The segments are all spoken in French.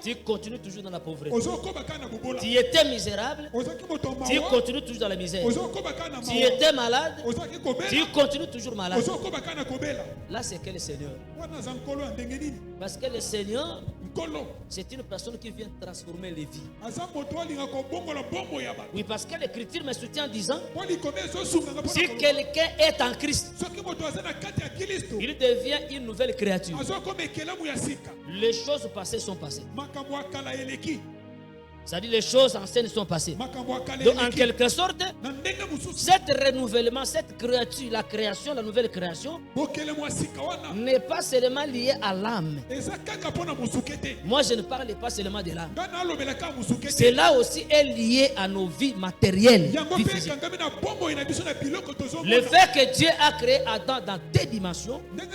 tu continues toujours dans la pauvreté. Tu étais misérable, tu continues toujours dans la misère. Tu étais malade, tu continues toujours malade. Là, c'est quel Seigneur? Parce que le Seigneur, c'est une personne qui vient transformer les vies. Oui, parce que l'Écriture me soutient en disant, si quelqu'un est en Christ, il devient une nouvelle créature. Les choses passées sont passées. C'est-à-dire les choses anciennes sont passées. Donc en quelque sorte, cet renouvellement, cette créature, la création, la nouvelle création, n'est pas seulement liée à l'âme. Moi je ne parle pas seulement de l'âme. Cela aussi est lié à nos vies matérielles, vies physiques. Le fait que Dieu a créé Adam dans deux dimensions, et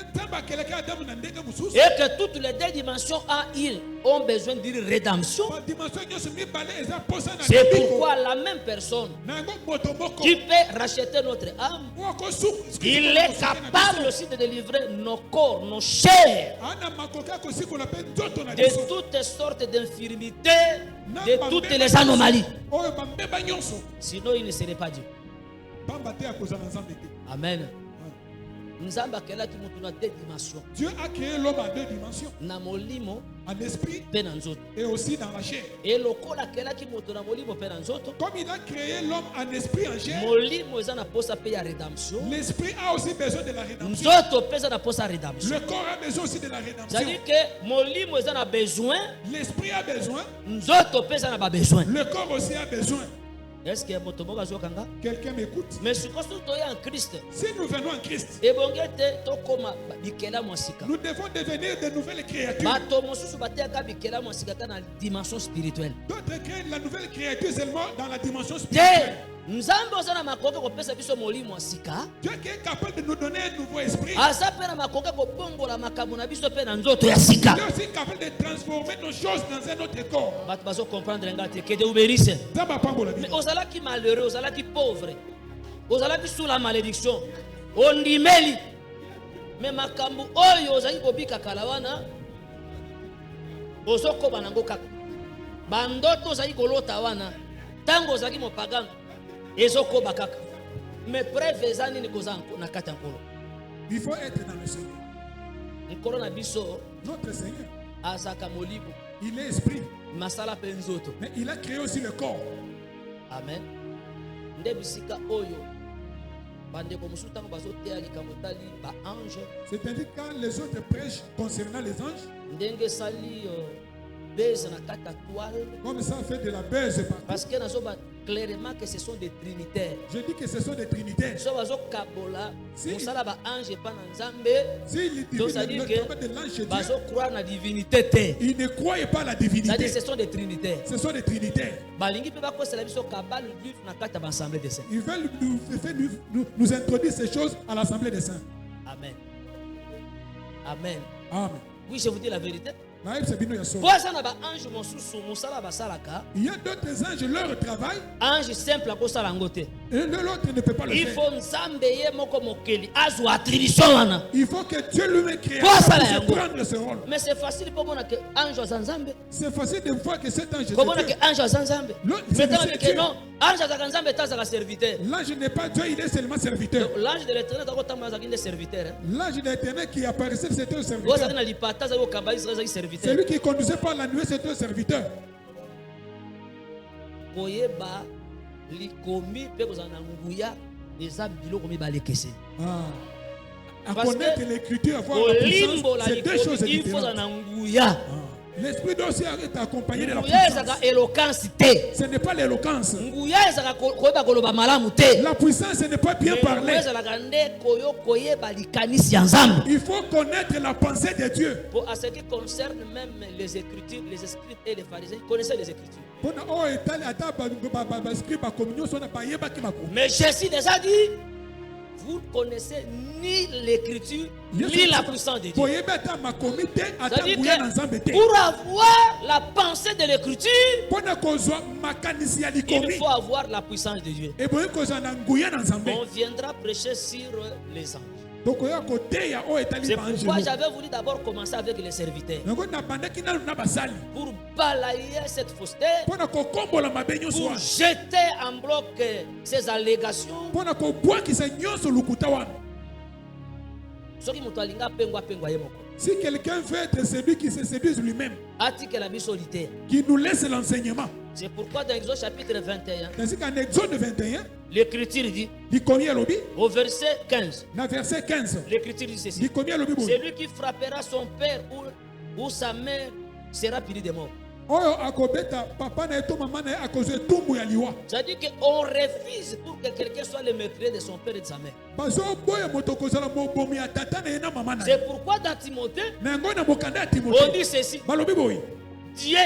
que toutes les deux dimensions ont besoin d'une rédemption. C'est pourquoi la même personne qui peut racheter notre âme, il est capable aussi de délivrer nos corps, nos chairs, de toutes sortes d'infirmités, de toutes les anomalies. Sinon il ne serait pas Dieu. Amen. Dieu a créé l'homme à deux dimensions. En esprit et aussi dans la chair. Comme il a créé l'homme en esprit et en chair, l'esprit a aussi besoin de la rédemption. Le corps a besoin aussi de la rédemption. C'est-à-dire que l'esprit a besoin, le corps aussi a besoin. Est-ce que quelqu'un m'écoute? Mais si nous venons en Christ, nous devons devenir de nouvelles créatures. D'autres créent la nouvelle créature seulement dans la dimension spirituelle. Dieu qui est capable de nous donner un nouveau esprit. Il est aussi capable de transformer nos choses dans un autre corps. Mais ozalaki malheureux, ozalaki pauvre, ozalaki sous la malédiction, ondimeli. Mais makambu oyo ozali kobika kalawana, ozokoba nango kaka. Bandoto ozali kolota wana, tango ozali mopagano, ezokoba kaka. Mais preuve ezani ni kozanko na kati nkolo. Il faut être dans le Seigneur. Nkolo na biso, notre Seigneur, azaka molibo. Il est esprit. Masala penzoto. Mais il a créé aussi le corps. Amen. Ndebisika oyo bandeko musutango bazotea likamotali ba ange. C'est-à-dire quand les autres prêchent concernant les anges, ndenge sali base na kata toile, comme ça fait de la baise partout. Parce que nazoba clairement que ce sont des trinitaires. Je dis que ce sont des trinitaires. So bazo kabola musala ba ange pa na nzambe. Donc ça dit que bazo croire na divinité te. Ils ne croient pas la divinité. Ça dit ce sont des trinitaires. Ce sont des trinitaires. Balingi pe ba ko cela biso kabal vivre na kata ba assemblée des saints. Ils veulent nous introduire ces choses à l'assemblée des saints. Amen. Amen. Amen. Oui, je vous dis la vérité. Il y a d'autres anges, leur travail. Ange simple à cause et l'autre ne peut pas le faire. Il faut que Dieu lui crée pour prendre ce rôle. Mais c'est facile pour moi que ange Zanzambe. C'est facile de voir que cet ange. Comment que ange Zanzambe? Mais que non, ange Zanzambe est un serviteur. L'ange n'est pas Dieu, il est seulement serviteur. L'ange de l'Éternel est serviteur. L'ange de l'Éternel qui apparaissait, c'était un serviteur. Celui qui conduisait par la nuit, c'était un serviteur. À connaître l'écriture, à voir la puissance, c'est deux choses différentes. L'esprit doit aussi être accompagné de la puissance. Ce n'est pas l'éloquence. La puissance, ce n'est pas bien parler. Il faut connaître la pensée de Dieu. Pour à ce qui concerne même les Écritures, les Escrits et les pharisiens, ils connaissaient les Écritures. Mais Jésus les a dit, vous ne connaissez ni l'écriture ni la puissance de Dieu. C'est-à-dire que pour avoir la pensée de l'écriture, il faut avoir la puissance de Dieu. On viendra prêcher sur les anges. C'est pourquoi j'avais voulu d'abord commencer avec les serviteurs. Pour balayer cette fausseté. Pour jeter en bloc ces allégations. Si quelqu'un veut être celui qui se séduise lui-même, qui nous laisse l'enseignement. C'est pourquoi dans Exode chapitre 21, l'Écriture dit, au verset 15, l'Écriture dit ceci, celui qui frappera son père ou sa mère sera puni de mort. C'est-à-dire qu'on refuse pour que quelqu'un soit le meurtrier de son père et de sa mère. C'est pourquoi dans Timothée, on dit ceci, Dieu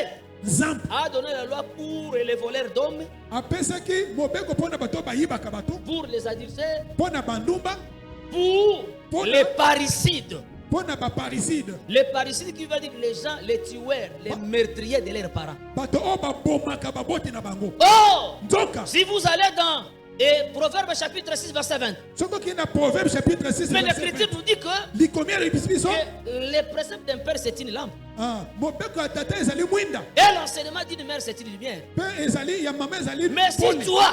a donné la loi pour les voleurs d'hommes, pour les adultères, pour les parricides. Les parricides qui veut dire les gens, les tueurs, les meurtriers de leurs parents. Oh! Si vous allez dans Proverbe chapitre 6 verset 20. Mais l'Écriture nous dit que les préceptes d'un père c'est une lampe. Et l'enseignement d'une mère c'est une lumière. Mais si toi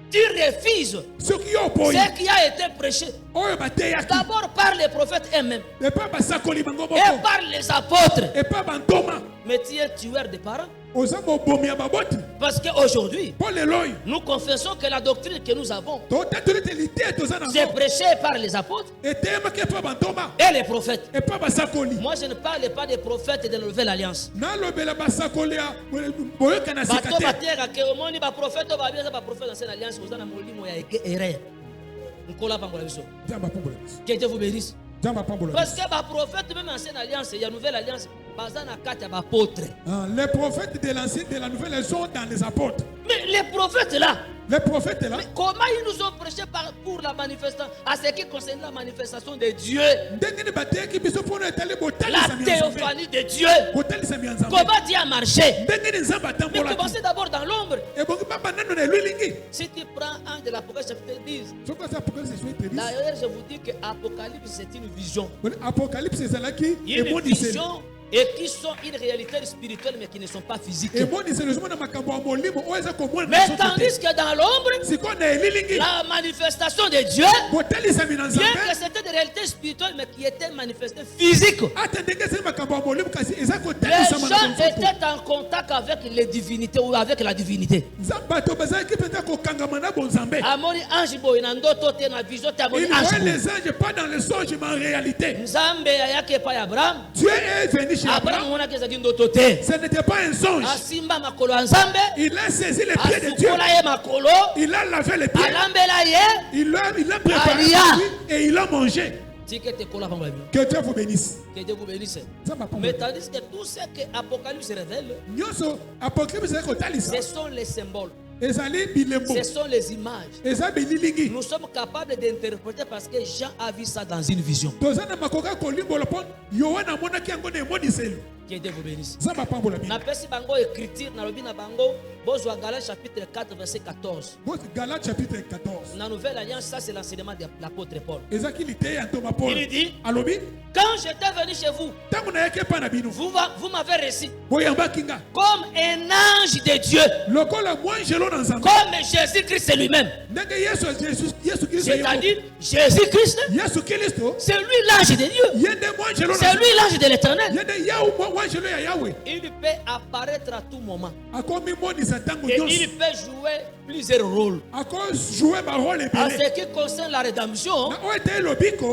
tu refuses ce qui a été prêché d'abord par les prophètes eux-mêmes et par les apôtres, mais tu es tueur des parents. Parce qu'aujourd'hui, nous confessons que la doctrine que nous avons c'est prêché par les apôtres et les prophètes. Moi je ne parle pas des prophètes de la nouvelle alliance. Que Dieu vous bénisse. Parce que les prophètes même ancienne alliance, il y a une nouvelle alliance. Les prophètes de la nouvelle alliance sont dans les apôtres. Mais les prophètes là, mais comment ils nous ont prêché pour la manifestation, à ce qui concerne la manifestation de Dieu, la théophanie de Dieu? Comment Dieu a marché? Mais commencez d'abord dans l'ombre. Si tu prends un de l'Apocalypse chapitre 10, d'ailleurs je vous dis que l'Apocalypse c'est une vision. Une vision et qui sont une réalité spirituelle mais qui ne sont pas physiques. Mais tandis que dans l'ombre, la manifestation de Dieu, bien que c'était des réalités spirituelles mais qui étaient manifestées physiques, les gens étaient en contact avec les divinités ou avec la divinité. Les anges pas dans le songe mais en réalité. Dieu est venu chez Abraham. Ce n'était pas un songe. Il a saisi les pieds de Dieu. Il a lavé les pieds. Il a préparé et il a mangé. Que Dieu vous bénisse. Mais tandis que tout ce que l'Apocalypse révèle, ce sont les symboles. Ce sont les images. Nous sommes capables d'interpréter parce que Jean a vu ça dans une vision. Que Dieu vous bénisse. Napesi bango écriture na lobi na bango bozwa Galates chapitre 4 verset 14. Galates chapitre 14. La nouvelle alliance, ça c'est l'enseignement de l'apôtre Paul. Il dit, quand j'étais venu chez vous, vous m'avez reçu comme un ange de Dieu, comme Jésus-Christ lui-même. C'est-à-dire Jésus-Christ, c'est lui l'ange de Dieu, c'est lui l'ange de l'Éternel. Il peut apparaître à tout moment et il peut jouer plusieurs rôles. En ce qui concerne la rédemption,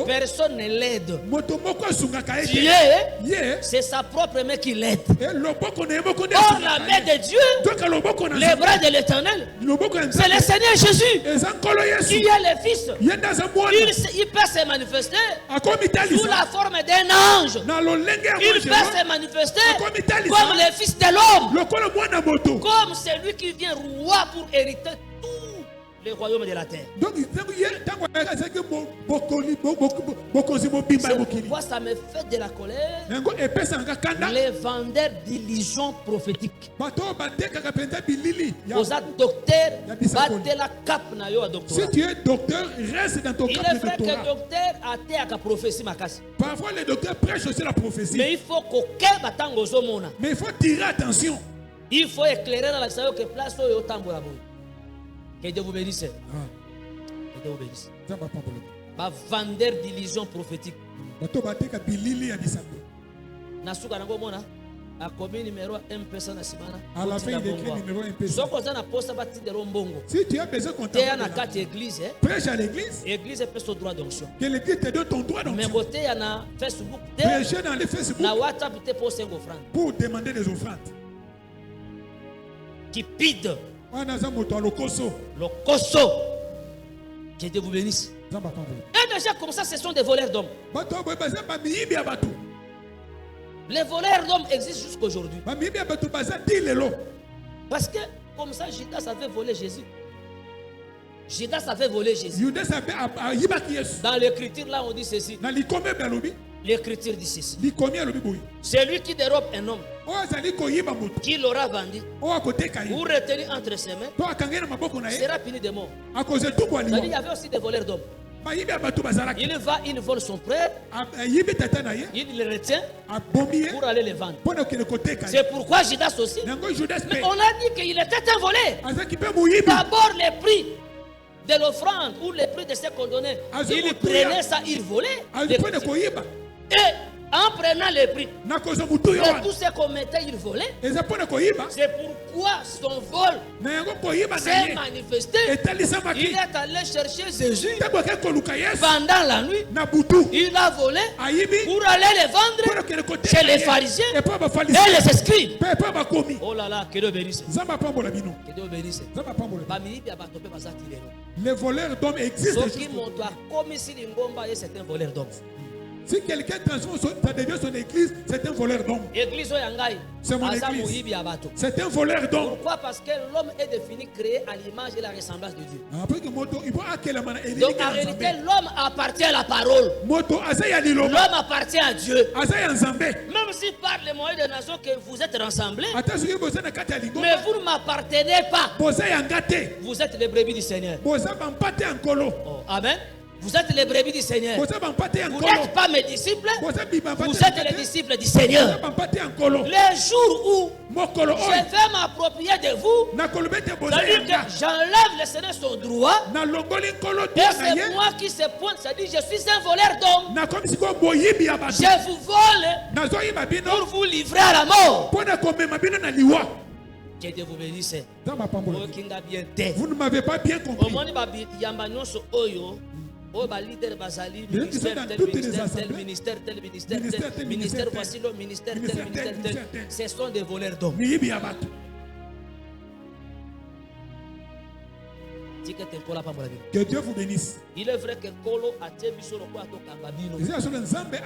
personne ne l'aide. Dieu, c'est sa propre main qui l'aide. Or la main de Dieu, les bras de l'Éternel, c'est le Seigneur Jésus qui est le Fils. Il peut se manifester sous la forme d'un ange. Il peut se manifester comme le Fils de l'homme, comme celui qui vient roi pour hériter le royaume de la terre. Donc, c'est pourquoi ça me fait de la colère. Les vendeurs d'illusions prophétiques. Si tu es docteur, reste dans ton cap de doctorat. Il est vrai que le docteur a été à la prophétie. Parfois, le docteur prêche aussi la prophétie. Mais il faut mais il faut tirer attention. Il faut éclairer dans la salle que place où il que Dieu vous bénisse. Que Dieu vous bénisse. Pas vendeur d'illusions prophétiques. Nasuka nango mona a commis numéro 1 personne simana. À la fin il écrit numéro 1 personne. Soko za na posta bati de rombongo. Si tu as besoin de contacter na carte église, prêche à l'église. Église peut son droit d'onction. Que l'église te donne ton droit d'onction. Mais côté y na Facebook, prêcher dans les Facebook. Na WhatsApp te poster une offrande. Pour demander des offrandes. Qui pide. Lokoso. Que Dieu vous bénisse. Et déjà comme ça, ce sont des voleurs d'hommes. Les voleurs d'hommes existent jusqu'à aujourd'hui. Parce que comme ça, Judas avait volé Jésus. Judas avait volé Jésus. Dans l'écriture là, on dit ceci. L'écriture dit ceci. C'est lui qui dérobe un homme. Qui l'aura vendu ou retenu entre ses mains sera puni de mort. Il y avait aussi des voleurs d'hommes. Il va, il vole son frère, il le retient pour aller le vendre. C'est pourquoi Judas aussi. Mais on a dit qu'il était un voleur. D'abord les prix de l'offrande ou les prix de ce qu'on donnait, il prenait ça, il volait. Et en prenant les prix de tout ce qu'on mettait, il volait. C'est pourquoi son vol s'est manifesté. Il est allé chercher Jésus pendant la nuit. Il a volé pour aller les vendre chez les pharisiens et les scribes. Oh là là, que Dieu bénisse. Que Dieu bénisse. Les voleurs d'hommes existent. C'est un voleur d'hommes. Si quelqu'un transforme ça devient son église, c'est un voleur d'hommes. C'est mon église. C'est un voleur d'hommes. Pourquoi? Parce que l'homme est défini, créé à l'image et la ressemblance de Dieu. Donc en réalité, l'homme appartient à la parole. L'homme appartient à Dieu. Même si par les moyens des nations que vous êtes rassemblés, mais vous ne m'appartenez pas. Vous êtes les brebis du Seigneur. Oh, amen. Vous êtes les brebis du Seigneur. Vous n'êtes pas mes disciples. Vous êtes les disciples du Seigneur. Les jours où je vais m'approprier de vous, c'est-à-dire que j'enlève le Seigneur son droit, et c'est moi qui se pointe, c'est-à-dire je suis un voleur d'hommes. Je vous vole pour vous livrer à la mort. Que Dieu vous bénisse. Vous ne m'avez pas bien compris. Oh, bah, leader Basali, ministère, tel ministère, voici le ministère, tel ministère, tel. Ce sont des voleurs d'hommes. Que Dieu vous bénisse. Il est vrai que Kolo a tébiso le quoi mais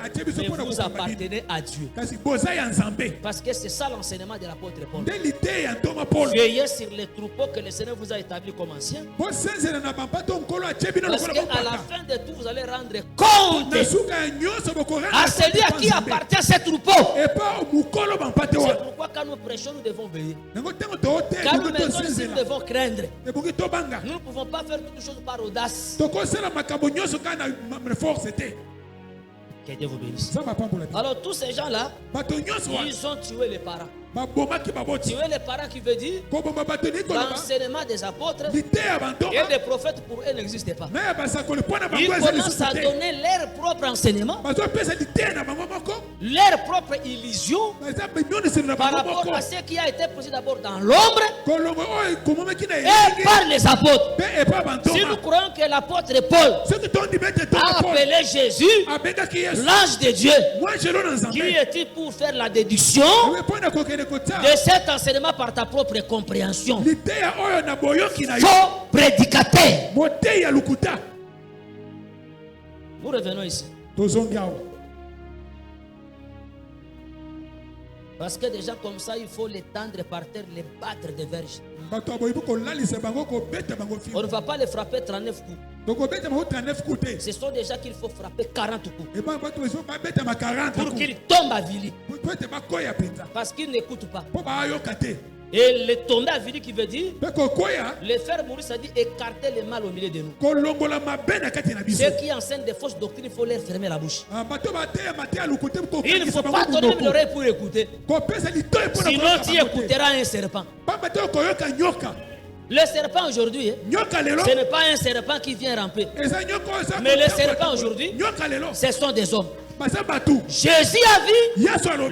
vous appartenez à Dieu. Parce que c'est ça l'enseignement de l'apôtre Paul. Veillez sur les troupeaux que le Seigneur vous a établis comme anciens. Parce qu'à la fin de tout, vous allez rendre compte à celui à qui appartient ces troupeaux. C'est pourquoi quand nous prêchons, nous devons veiller. Quand nous mettons ici, nous devons craindre. Nous ne pouvons pas faire toutes choses par audace. Que Dieu vous bénisse. Alors tous ces gens-là, ils ont tué les parents. Tuer les parents qui veut dire l'enseignement des apôtres et des prophètes pour eux n'existait pas. Ils commencent à donner leur propre enseignement, leur propre illusion par rapport à ce qui a été posé d'abord dans l'ombre et par les apôtres. Si nous croyons que l'apôtre Paul a appelé Jésus l'ange de Dieu, qui était pour faire la déduction de cet enseignement par ta propre compréhension. Faux prédicateur. Nous revenons ici. Parce que déjà comme ça, il faut les tendre par terre, les battre de verges. On ne va pas les frapper 39 coups. Ce sont déjà qu'il faut frapper 40 coups. Pour qu'ils tombent à Vili. Parce qu'ils n'écoutent pas. Et le tomber à Vili qui veut dire les faire mourir, ça dit écarter le mal au milieu de nous. Ceux qui enseignent des fausses doctrines, il faut leur fermer la bouche. Il ne faut pas donner l'oreille pour écouter. Sinon tu écouteras un serpent. Le serpent aujourd'hui, ce n'est pas un serpent qui vient ramper. Mais les serpents aujourd'hui, ce sont des hommes. Jésus a vu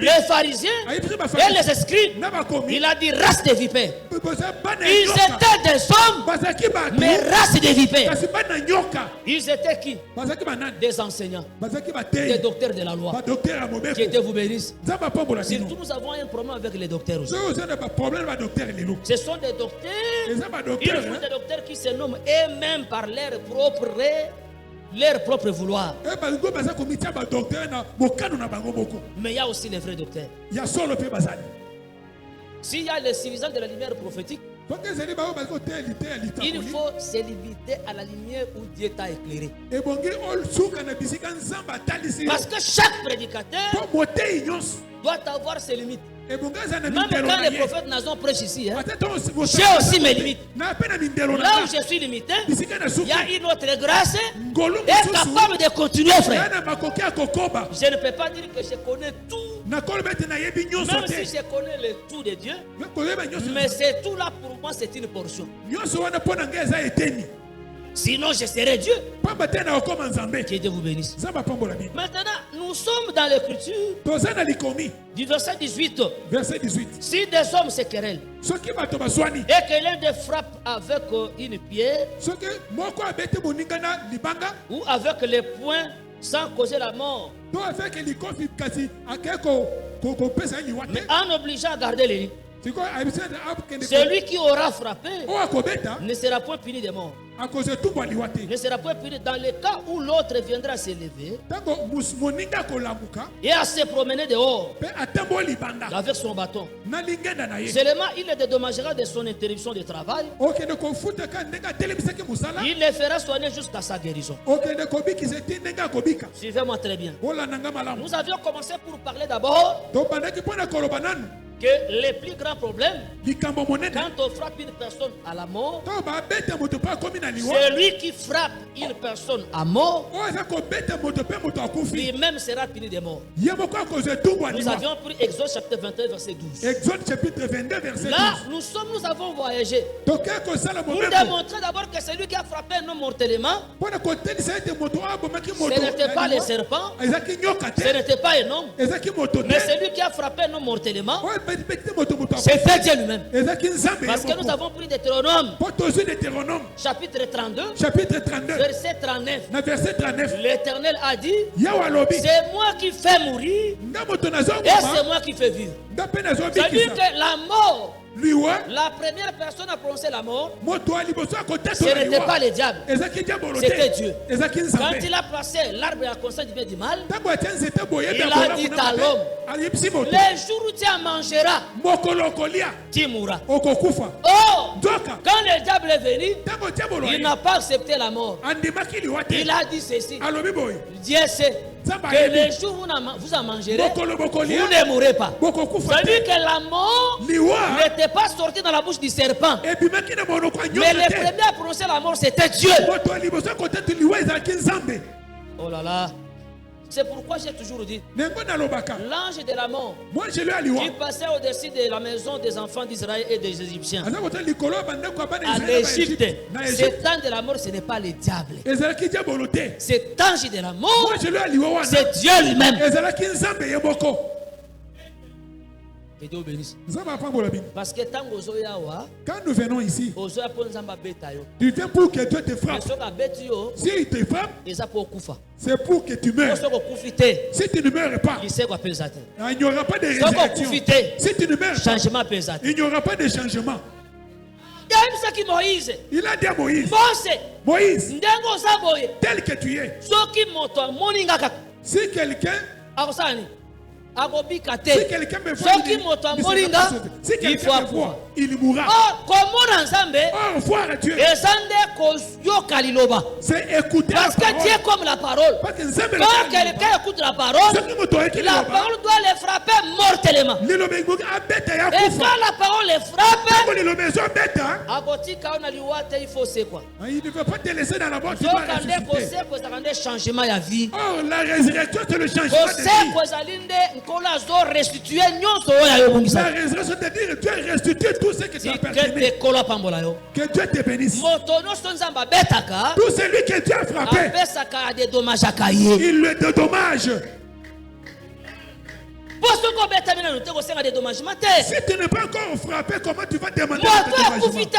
les pharisiens et les escribes. Il a dit race de vipères. Ils étaient des hommes, mais race de vipères. Ils étaient qui? Des enseignants, des docteurs de la loi. Que Dieu vous bénisse. Surtout nous avons un problème avec les docteurs aussi. Ce sont des docteurs, il faut des docteurs qui se nomment eux-mêmes par leur propre vouloir. Mais il y a aussi les vrais docteurs. S'il y a les suffisants de la lumière prophétique, il faut se limiter à la lumière où Dieu t'a éclairé. Parce que chaque prédicateur doit avoir ses limites. Même quand les prophètes n'ont prêché ici, j'ai aussi mes limites. Là où je suis limité, il y a une autre grâce est capable de continuer, frère. Je ne peux pas dire que je connais tout, même si je connais le tout de Dieu, mais c'est tout là pour moi, c'est une portion. Sinon je serai Dieu. Que Dieu vous bénisse. Maintenant, nous sommes dans l'écriture du verset 18. Si des hommes se querellent et que l'un des frappe avec une pierre ou avec les poings sans causer la mort, mais en obligeant à garder les lits, celui qui aura frappé ne sera point puni de mort. Ne sera pas puni dans le cas où l'autre viendra s'élever et à se promener dehors avec son bâton. Seulement il le dédommagera de son interruption de travail. Il le fera soigner jusqu'à sa guérison. Suivez-moi très bien. Nous avions commencé pour parler d'abord que les plus grands problèmes, quand on frappe une personne à la mort, celui qui frappe une personne à mort, lui-même sera puni de mort. Nous avions pris Exode chapitre 21, verset 12. Là, nous avons voyagé pour démontrer d'abord que celui qui a frappé un homme mortellement, ce n'était pas les serpents, ce n'était pas un homme, mais celui qui a frappé un homme mortellement, c'est Dieu lui-même. Parce que nous avons pris Deutéronome chapitre 32, verset 39. L'Éternel a dit, c'est moi qui fais mourir et c'est moi qui fais vivre. C'est-à-dire que la mort, la première personne à prononcer la mort, ce n'était pas le diable, c'était Dieu. Quand il a placé l'arbre à conseil du bien et du mal, il a dit à l'homme, les jours où tu en mangeras, tu mourras. Oh, quand le diable est venu, il n'a pas accepté la mort. Il a dit ceci, Dieu sait que les jours où vous en mangerez, vous ne mourrez pas. C'est-à-dire que la mort n'était pas sortie dans la bouche du serpent, mais le premier à prononcer la mort, c'était Dieu. Oh là là. C'est pourquoi j'ai toujours dit, l'ange de la mort qui passait au-dessus de la maison des enfants d'Israël et des Égyptiens à l'Égypte, cet ange de la mort, ce n'est pas le diable. Cet ange de la mort, c'est Dieu lui-même. Que Dieu bénisse. Parce que quand nous venons ici, tu viens pour que Dieu te frappe. Si il te frappe, c'est pour que tu meurs. Si tu ne meurs pas, il n'y aura pas de résurrection. Si tu ne meurs pas, il n'y aura pas de changement. Il a dit à Moïse, Moïse, tel que tu es, si quelqu'un Si quelqu'un me voit, il faut il mourra. Or, voir Dieu, c'est écouter parce que Dieu est comme la parole. Quand quelqu'un écoute la parole doit les frapper mortellement. Et quand la parole les frappe, il ne veut pas te laisser dans la mort, tu dois ressusciter. Oh, la résurrection, c'est le changement de vie. La résurrection, c'est-à-dire Dieu restitue tout ce qui t'appartenait. Que Dieu te bénisse. Tout celui que Dieu a frappé, il le dédommage. Si tu n'es pas encore frappé, comment tu vas demander un dédommagement?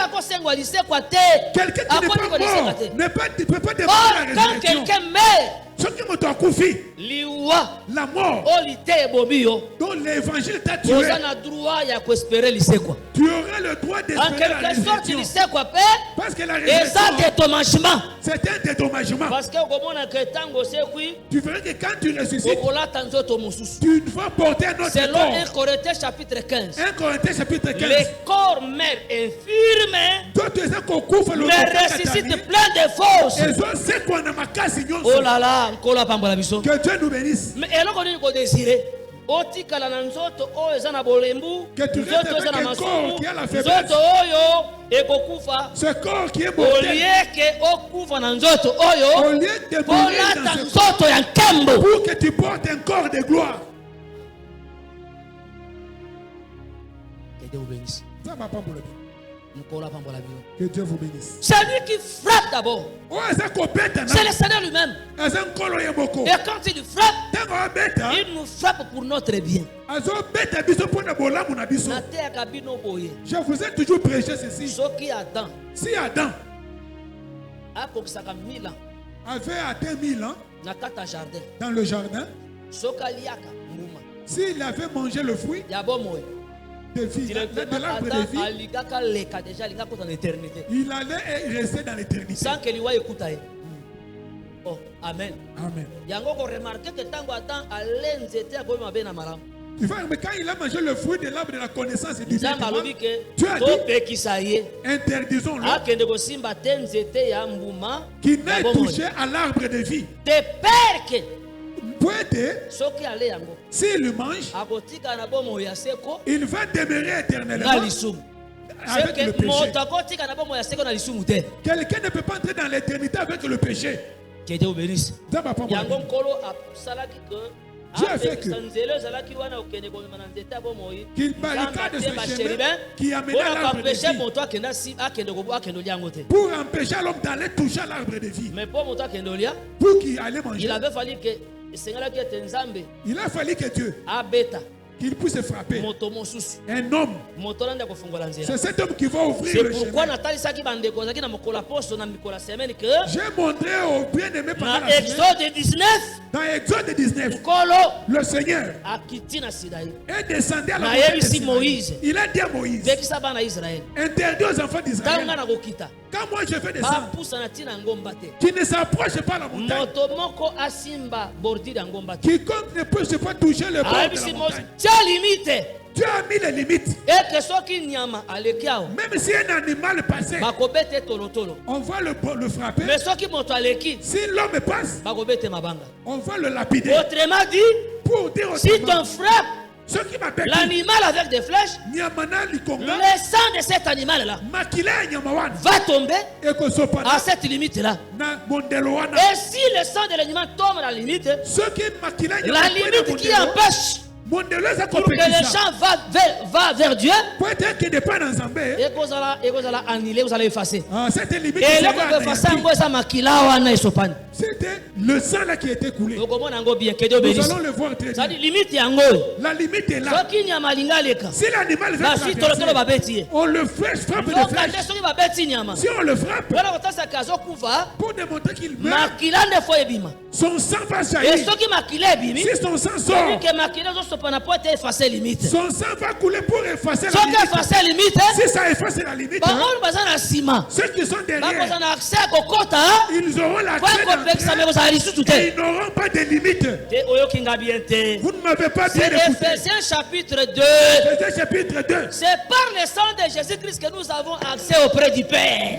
Quelqu'un qui n'est pas mort ne peut pas demander la résurrection. Quand quelqu'un meurt, la mort dont l'évangile t'a tué, tu auras le droit d'espérer la résurrection. Parce que la résurrection, c'est un dédommagement. Tu verras que quand tu ressuscites, tu vas porter un autre selon corps. 1 Corinthiens chapitre 15. 1 Corinthiens chapitre 15. Le corps meurt infirme, mais ressuscite plein de force. Oh là là, que Dieu nous bénisse. Mais elle a désiré. Otikala na nzoto oyo eza na bolembu, nzoto eza na masumu, nzoto oyo ekokufa. Ce corps qui est mortel, au lieu que okufa na nzoto oyo, polata nzoto ya nkembo, pour que tu portes un corps de gloire. Que Dieu vous bénisse. Que Dieu vous bénisse. C'est lui qui frappe d'abord. C'est le Seigneur lui-même. Et quand il frappe, il nous frappe pour notre bien. Je vous ai toujours prêché ceci. Si Adam avait atteint 1000 ans dans le jardin, s'il avait mangé le fruit de vie, de l'arbre de vie, il allait rester dans l'éternité. Sans que lui écoute. Oh, amen. Amen. Tu vois, mais quand il a mangé le fruit de l'arbre de la connaissance du bien, tu as dit, interdisons-le qui n'ait touché à l'arbre de vie. De peur que s'il mange, il va demeurer éternellement avec le péché. Quelqu'un ne peut pas entrer dans l'éternité avec le péché. Que Dieu vous bénisse. Dieu a fait qu'il barricade ce chemin qui amène à l'arbre de vie pour empêcher l'homme d'aller toucher à l'arbre de vie. Mais pour qu'il allait manger, il a fallu que Dieu qu'il puisse frapper un homme. C'est cet homme qui va ouvrir le chemin. J'ai montré au bien-aimé pendant la semaine. Dans Exode 19, le Seigneur est descendu à la montagne de Sinaï. Il a dit à Moïse, interdit aux enfants d'Israël, quand moi je vais descendre, qui ne s'approche pas la montagne, quiconque ne peut pas toucher le bord de la montagne. Dieu a mis les limites. Même si un animal passait, on va le frapper. Si l'homme passe, on va le lapider. Autrement dit, pour dire si ton frappe l'animal avec des flèches, le sang de cet animal-là va tomber à cette limite-là. Et si le sang de l'animal tombe à la limite qui empêche pour que les gens va vers Dieu, et vous allez annuler, vous allez effacer. Et là, vous effacer c'était le sang là qui était coulé. Nous allons le voir très bien. La limite est là. Si l'animal veut traverser, on le frappe de flèche. Si on le frappe, pour démontrer qu'il meurt, son sang va jaillir. Si son sang sort, Son sang va couler pour effacer la limite. Si ça efface la limite, ceux qui sont derrière, ils auront l'accès et ils n'auront pas de limite. Vous ne m'avez pas bien écouté. Éphésiens chapitre 2. C'est par le sang de Jésus-Christ que nous avons accès auprès du Père.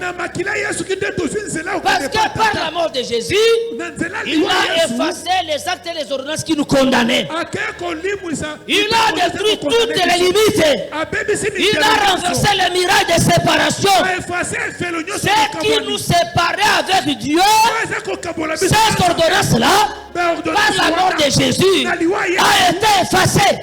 Parce que par la mort de Jésus, il a effacé les actes et les ordonnances qui nous condamnaient. Il a détruit toutes les limites. Il a renversé les murailles de séparation. Ce qui nous séparait avec Dieu, cette ordonnance-là, par la mort de Jésus, a été effacée.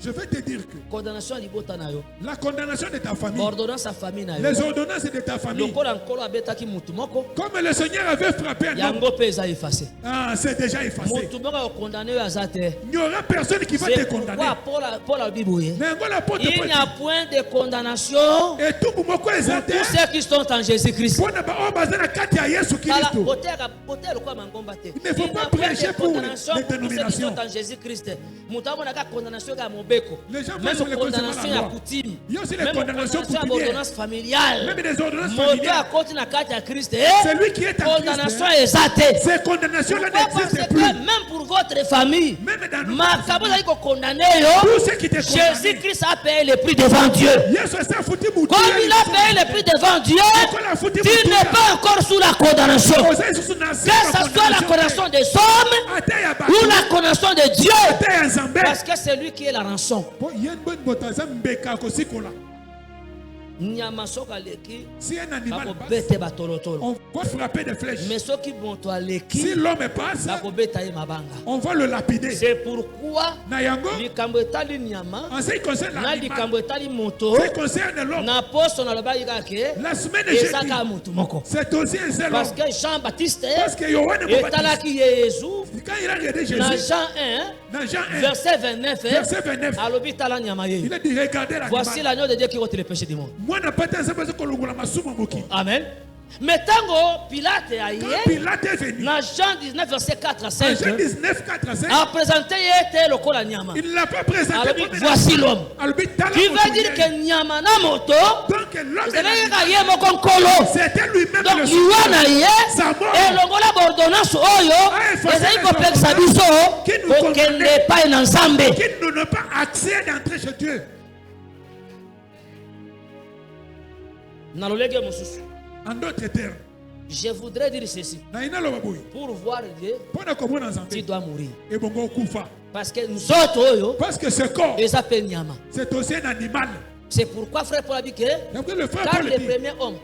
Je vais te dire que la condamnation de ta famille, les ordonnances de ta famille, comme le Seigneur avait frappé un homme, c'est déjà effacé. Il n'y aura personne qui va te condamner. Il n'y a point de condamnation pour tous ceux qui sont en Jésus-Christ. Il ne faut pas prêcher pour les dénominations. Les gens même les condamnation à coutume, il y a aussi les même condamnations ordonnance familiale, même des ordonnances familiales. Celui qui est en condamnation exatée. Ces condamnations-là n'existent plus. Même pour votre famille, Jésus-Christ a payé le prix devant Dieu. Comme il a payé le prix devant Dieu, tu n'es pas encore sous la condamnation. Que ce soit la condamnation des hommes ou la condamnation de Dieu. Parce que c'est lui qui est la rançon. Si un animal passe, on va frapper des flèches. Si l'homme passe, on va le lapider. C'est pourquoi en ce qui concerne l'animal, ce qui concerne l'homme, la semaine de jeudi, c'est aussi un seul homme. parce que Jean-Baptiste Parce que Yohane quand il a regardé Jésus, dans Jean 1, verset 29, il a dit regardez l'animal. voici l'agneau de Dieu qui ôte les péchés du monde. Amen. Mais quand Pilate est venu, dans Jean 19, verset 4 à 5, Jean 19, 4 à 5, a présenté le col Nyama. Il ne l'a pas présenté comme voici l'homme. Qui veut dire que Nyama na moto, c'était lui-même donc le Yuana ye, sa mort. et l'ongola bordonnance oyo, ezali kopekisa biso, kokende pa na Nzambe. Qui ne donne pas accès d'entrer chez Dieu. En d'autres termes, je voudrais dire ceci. Pour voir Dieu, tu dois mourir. Parce que nous autres, parce que ce corps, c'est aussi un animal. C'est pourquoi frère Paul a dit que quand le premier homme,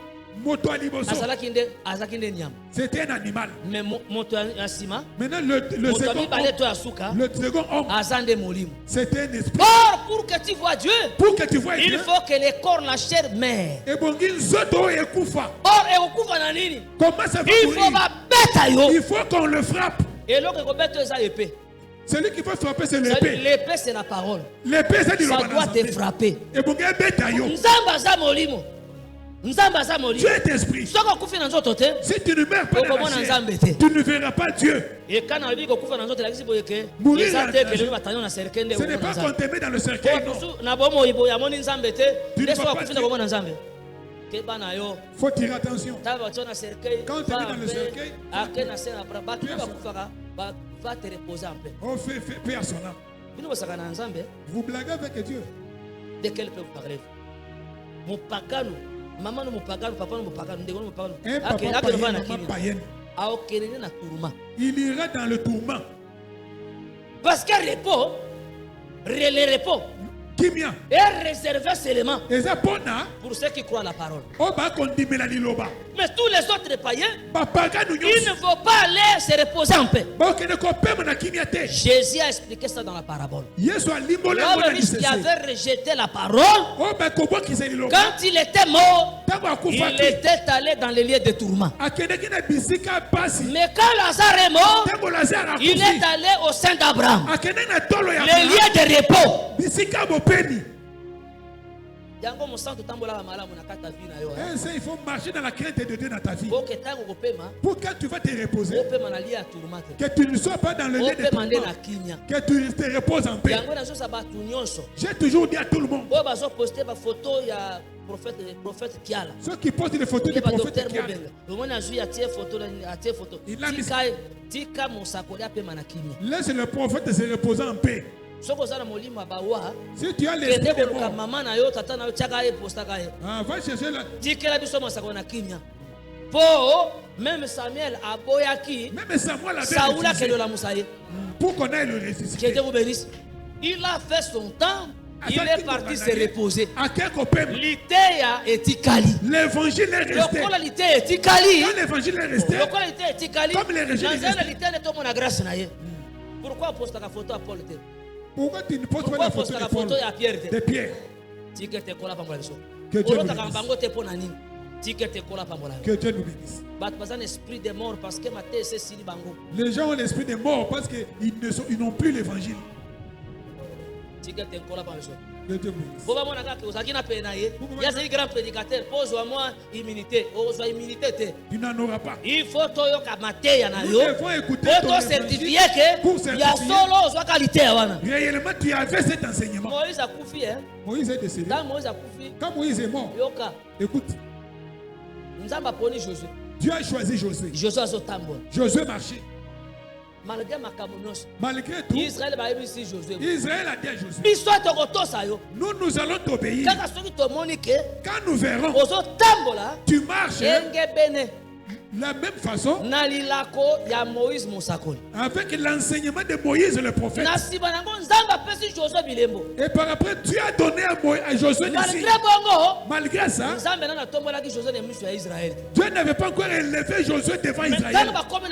c'était un animal. mais maintenant le second homme, c'était un esprit. Or, pour que tu vois Dieu, il Dieu, faut que le corps, la chair meure. comment ça va mourir? Il faut qu'on le frappe. Et l'autre est épée. Celui qui va frapper, c'est l'épée. L'épée, c'est la parole. L'épée, c'est ça doit te frapper. Dieu est esprit. Si tu ne meurs pas dans la chair, tu ne verras pas Dieu. Et quand on dit que mourir, ce n'est pas qu'on te met dans le cercueil. Il faut tirer attention. Quand tu es dans le cercueil, va te reposer un peu. On fait paix à son âme. Vous blaguez avec Dieu. De quel peuple parlez-vous? Mon pagano, maman mon pagano, papa mon pagano, un papa païen. Il ira dans le tourment. Parce que le repos est réservé seulement pour ceux qui croient à la parole. Mais tous les autres païens, ils ne vont pas aller se reposer en paix. Jésus a expliqué ça dans la parabole. L'homme riche qui avait rejeté la parole, quand il était mort, il était allé dans les lieux de tourment. Mais quand Lazare est mort, il est allé au sein d'Abraham, les lieux de repos. il faut marcher dans la crainte de Dieu dans ta vie. Pour quand tu vas te reposer, que tu ne sois pas dans le lit de tourment, que tu te reposes en paix. J'ai toujours dit à tout le monde, ceux qui postent des photos du prophète Kiala, laisse le prophète se reposer en paix. Si tu as l'esprit de mort, va chercher la... Même Samuel a boyaki. Même Samuel a refusé. Pour qu'on aille le ressusciter. Il a fait son temps. Il est parti se reposer. L'évangile est resté. Quand l'évangile est resté, comme les régimes pourquoi poste la photo à Paul? Pourquoi tu ne poses pas la photo de Paul? De Pierre. Que Dieu nous bénisse. Les gens ont l'esprit des morts parce qu'ils n'ont plus l'évangile. Que Dieu bénisse. Grand prédicateur, pose-moi immunité. Tu n'en auras pas. Il faut nous devons écouter ton certifier que il y a solo qualité. Réellement, tu avais cet enseignement. Moïse a couffé. Moïse est décédé. Quand Moïse est mort, écoute. Dieu a choisi Josué. Josué marchait. Malgré tout, Israël a dit à Josué, nous allons t'obéir. Quand nous verrons, tu marches la même façon avec l'enseignement de Moïse le prophète. Et par après, Dieu a donné à Josué des signes. Malgré ça, Dieu n'avait pas encore élevé Josué devant Israël. Quand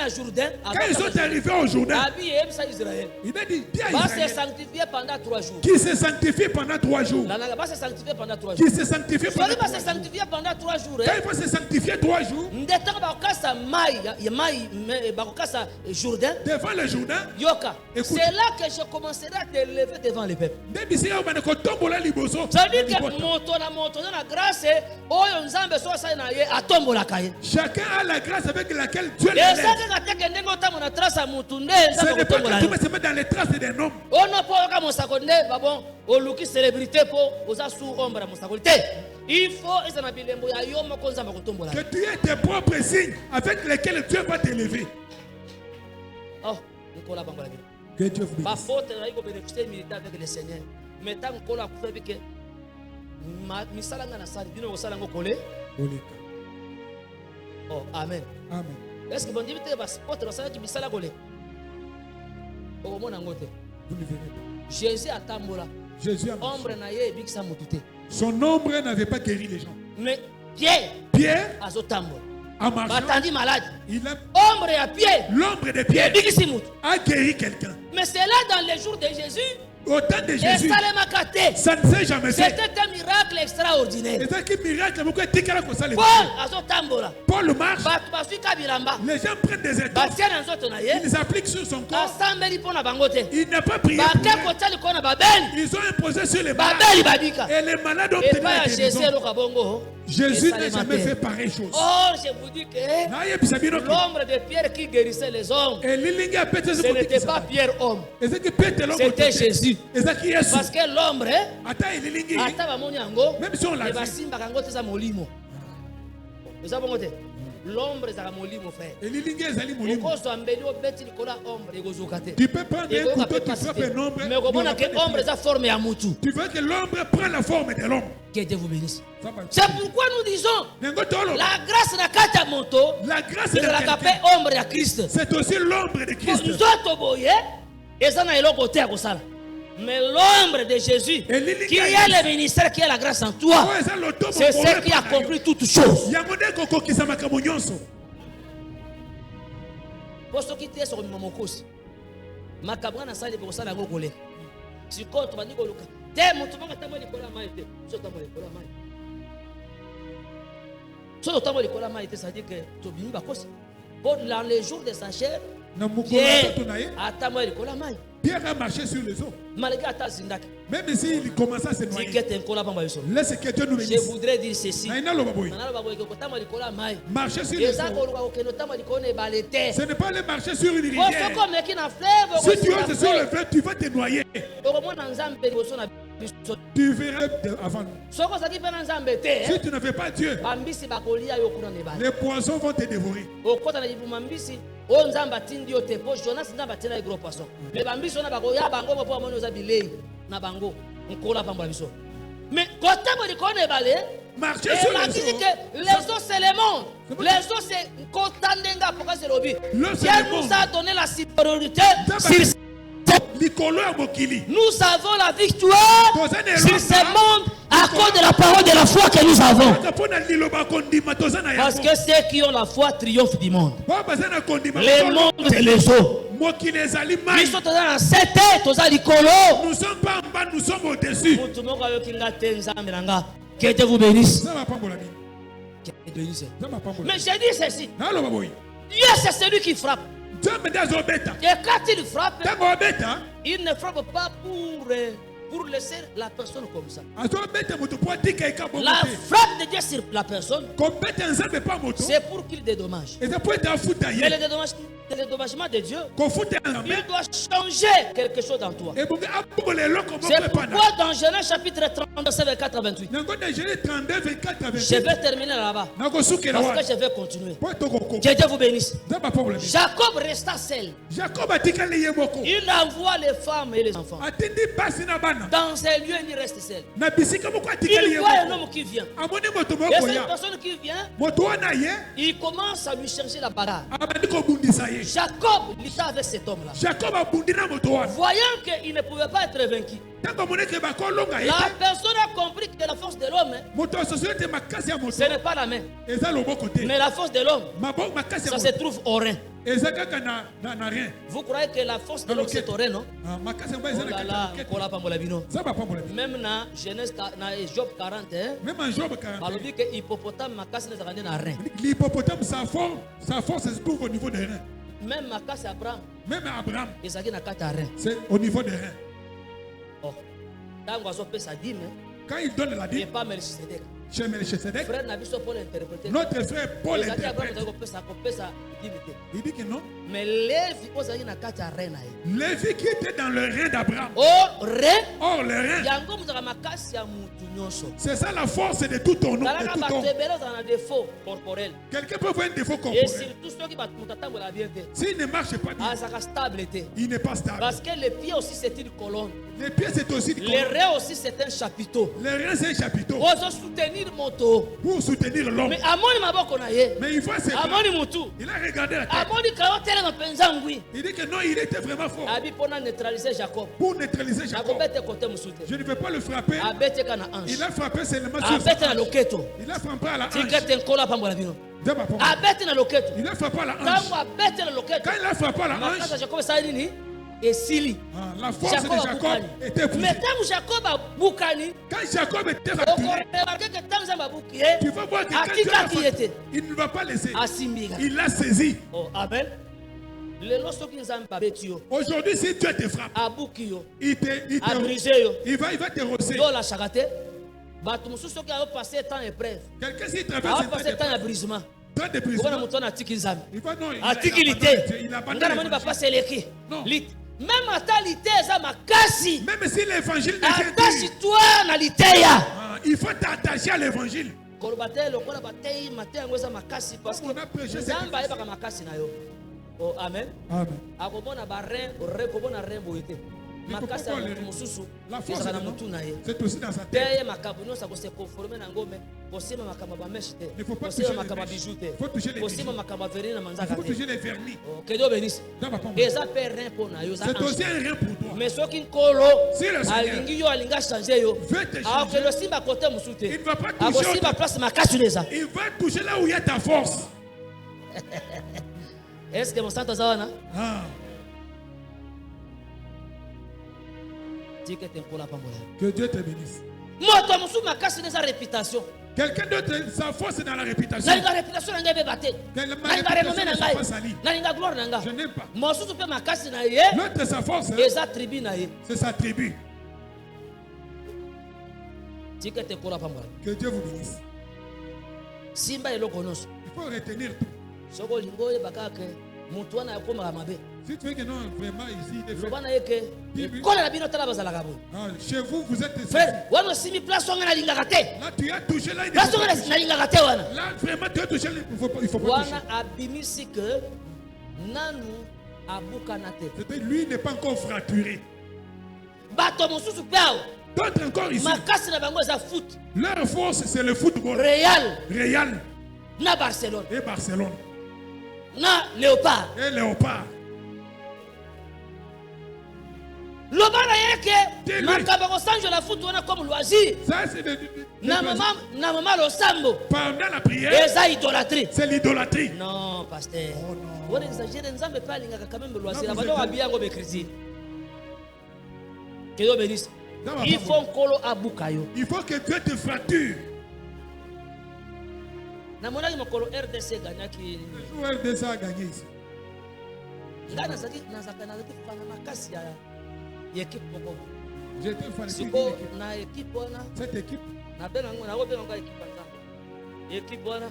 ils sont arrivés au Jourdain, il a dit, bien Israël, qui se sanctifie pendant 3 jours. Qui se sanctifie pendant 3 jours. Quand il va se sanctifier 3 jours, devant le Jourdain, c'est là que je commencerai à te lever devant les peuples. Chacun a la grâce avec laquelle Dieu l'élève. Ce n'est pas que tout se met dans les traces d'un homme. Il faut que tu aies tes propres signes avec lesquels Dieu va t'élever. Que Dieu vous bénisse. Oh, amen. Amen. Est-ce que vous dites que vous ne verrez pas. Jésus a tambola. Jésus a son ombre n'avait pas guéri les gens. Mais Pierre a marché. L'ombre de Pierre a guéri quelqu'un. Mais c'est là dans les jours de Jésus. Au temps de Jésus, ça ne s'est jamais fait. C'était un miracle extraordinaire. Paul marche. Les gens prennent des étoffes. Ils les appliquent sur son corps. Il n'a pas prié pour eux. Ils ont imposé sur les malades. Et les malades ont obtenu la guérison. Jésus n'a jamais fait pareille chose. Or, je vous dis que l'ombre de Pierre qui guérissait les hommes, ce n'était pas Pierre homme, c'était Jésus. Parce que l'ombre, même si on l'a vu, l'ombre est à molimo, frère. Tu peux prendre un couteau, tu frappes un ombre. Mais l'ombre est formée à Moutou. Tu veux que l'ombre prenne la forme de l'homme. Que Dieu vous bénisse. C'est pourquoi nous disons la grâce de la moto, la grâce de la ombre de Christ. C'est aussi l'ombre de Christ. Nous autres, mais l'ombre de Jésus, qui est le ministère, qui est la grâce en toi, c'est ce qui a compris toutes choses. Posto qui t'est sur le moment cause. Ma cabane a salé pour ça la gogolé. Si compte, tu vas dire que t'es mon tour, tu vas dire maïté. Ça dit que tu as bien. Dans les jours de sa chair, Pierre a marché sur les eaux. Même s'il commençait à se noyer. Laisse que Dieu nous bénisse. Je voudrais dire ceci. Marcher sur les eaux. Ce n'est pas aller marcher sur une rivière. Si tu oses sur le fleuve, tu vas te noyer. Tu verras avant. Si tu ne fais pas Dieu, les poissons vont te dévorer. Mais quand marcher sur les eaux, c'est le monde. Les eaux, c'est Dieu nous a donné la supériorité sur nous avons la victoire sur ce monde à cause de la parole de la foi que nous avons. Parce que ceux qui ont la foi triomphent du monde. Les mondes, c'est les eaux. Nous sommes dans cette tête, nous sommes pas en bas, nous sommes au-dessus. Que Dieu vous bénisse. Mais j'ai dit ceci. Dieu, c'est celui qui frappe. Et quand il frappe, il ne frappe pas pour laisser la personne comme ça. La frappe de Dieu sur la personne, c'est pour qu'il dédommage. Mais le dédommagement de Dieu, il doit changer quelque chose en toi. C'est pourquoi dans Genèse chapitre 32, verset 4 à 28, je vais terminer là-bas. Parce que je vais continuer. Que Dieu vous bénisse. Jacob resta seul. Il envoie les femmes et les enfants. Dans ces lieux, il reste seul. Il voit un homme qui vient. Et cette personne qui vient, il commence à lui chercher la bagarre. Jacob lutta avec cet homme-là. Voyant qu'il ne pouvait pas être vaincu, la personne a compris que la force de l'homme, ce n'est pas la main. Mais la force de l'homme, ça se trouve au rein. Vous croyez que la force de l'homme c'est au rein, non? Même dans Genèse, dans Job 40, même en Job 40, l'hippopotame, sa force se trouve au niveau des reins. Même Abraham, c'est au niveau des reins. Quand il donne la dîme, chez Melchisedec, notre frère Paul interprète. Il dit que non. Mais Lévi qui était dans le rein d'Abraham. Or, le rein. C'est ça la force de tout ton nom. Quelqu'un peut avoir un défaut corporel. Et surtout ceux qui s'il ne marche pas bien, il n'est pas stable. Parce que les pieds aussi c'est une colonne. Les pieds c'est aussi une colonne. Les reins aussi c'est un chapiteau. Les reins c'est un chapiteau. Pour soutenir l'homme. Mais il faut se il a regardé la tête. Il dit que non, il était vraiment fort. Pour neutraliser Jacob. Je ne vais pas le frapper. Il a frappé seulement sur sa hanche. Il a frappé à la hanche. Il a frappé à la hanche. Quand il a frappé à la hanche, la force de Jacob était épuisée. Mais quand Jacob était fracturé, tu vas voir que quand Dieu l'a fait, il ne va pas laisser. Il l'a saisi. Amen. Aujourd'hui, si Dieu te frappe, il va te rosser. Quelqu'un s'il traverse un temps brisement. Même si l'évangile ne il faut t'attacher à l'évangile. On a prêché oh, amen. Amen. La force c'est aussi dans sa tête. Il ne faut pas toucher les mèches. Il faut toucher les bijoux. Il faut toucher les vernis. C'est aussi un rein pour toi. Mais si le Seigneur veut te changer, il ne va pas toucher. Il va toucher là où il y a ta force. Est-ce que mon sang est là? Que Dieu te bénisse. Moi, ma réputation. Quelqu'un d'autre, sa force est dans la réputation. La réputation n'a pas battu. La réputation n'est pas salie. La gloire n'a pas. Je n'aime pas. L'autre, sa force, c'est sa tribu. Que Dieu vous bénisse. Simba est le il faut retenir tout. Si tu veux que non, vraiment ici, chez vous, vous êtes frère, là tu as touché là, là vraiment tu as touché là, il faut pas toucher. C'est-à-dire lui n'est pas encore fracturé. D'autres encore ici, leur force c'est le football. Real. Na Barcelone. Et Barcelone. Na Léopard. Et Léopard. Lobana yeke makabako sanjo la foot wana comme loisir. Ça c'est na maman lo sambo. Pendant la prière. C'est idolâtrie. C'est l'idolâtrie. Non, pasteur. Oh non. On exagère nzambe pas linga quand même loisir. Abado abiyango be chrétien. Que Dieu bénisse. Il faut kolo abukayo. Il faut que Dieu te fracture. Namonaki mokolo RDC gagnaki. RDC a gagné ici. Nga nazaki fana makasi ya équipe moko. J'étais fanatique na équipe wana. Cette équipe. Na benga ngo équipe nzambe. Équipe wana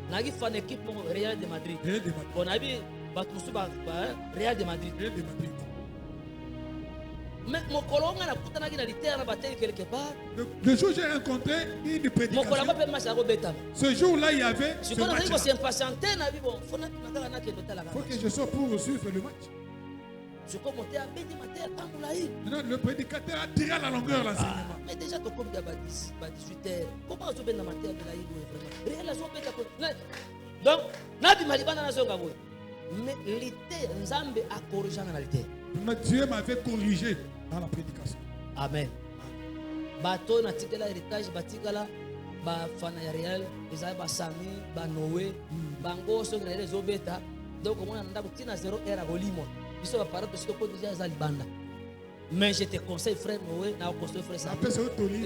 naki fana équipe moko Real de Madrid. On a vu batu musu ba Real de Madrid. Mais mon colonne a poutanaki na litère na bateli quelque part. Le jour où j'ai rencontré une prédication. Mon colonne pas match à Roberta. Ce jour-là il y avait. Ce match. Il faut que je sois pour suivre le match. Je peux monter à Béni Mater à Tamboulaï. Le prédicateur a tiré à la longueur l'enseignement. Mais déjà tu comme 18h. Comment tu peux na Mater à Béni vraiment? Donc, Nabi Malibana na zonga boy. Mais l'été Nzambe a corrigé dans l'été. Dieu m'avait corrigé dans la prédication. Amen. Bato na tikela héritage batikala ba fana ya Real, ezali ba Sami, ba Noé, bango so na les obeta. Donc on a ndako tina 0 era golimo. Biso ba parole to ko déjà ezali banda. Mais je te conseille frère Noé na conseil frère Sami.